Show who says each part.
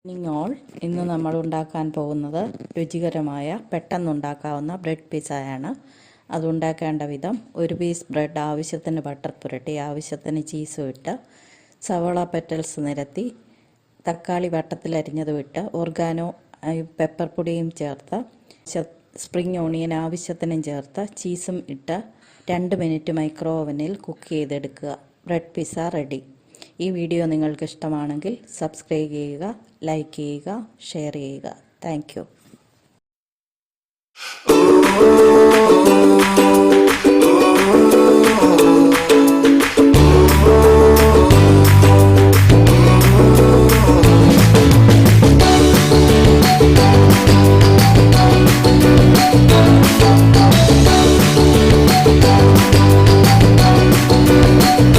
Speaker 1: Morning all. ഇന്ന് നമ്മൾ ഉണ്ടാക്കാൻ പോകുന്നത് രുചികരമായ പെട്ടെന്നുണ്ടാക്കാവുന്ന ബ്രെഡ് പിസ്സയാണ്. അതുണ്ടാക്കേണ്ട വിധം: ഒരു പീസ് ബ്രെഡ്, ആവശ്യത്തിന് ബട്ടർ പുരട്ടി, ആവശ്യത്തിന് ചീസും ഇട്ട്, സവോള പെറ്റൽസ് നിരത്തി, തക്കാളി വട്ടത്തിലരിഞ്ഞതും ഇട്ട്, ഓർഗാനോ പെപ്പർ പൊടിയും ചേർത്ത്, സ്പ്രിംഗ് ഓണിയൻ ആവശ്യത്തിനും ചേർത്ത്, ചീസും ഇട്ട് 2 മിനിറ്റ് മൈക്രോ ഓവനിൽ കുക്ക് ചെയ്തെടുക്കുക. Bread pizza ready. ഈ വീഡിയോ നിങ്ങൾക്ക് ഇഷ്ടമാണെങ്കിൽ സബ്സ്ക്രൈബ് ചെയ്യുക, ലൈക്ക് ചെയ്യുക, ഷെയർ ചെയ്യുക. Thank you.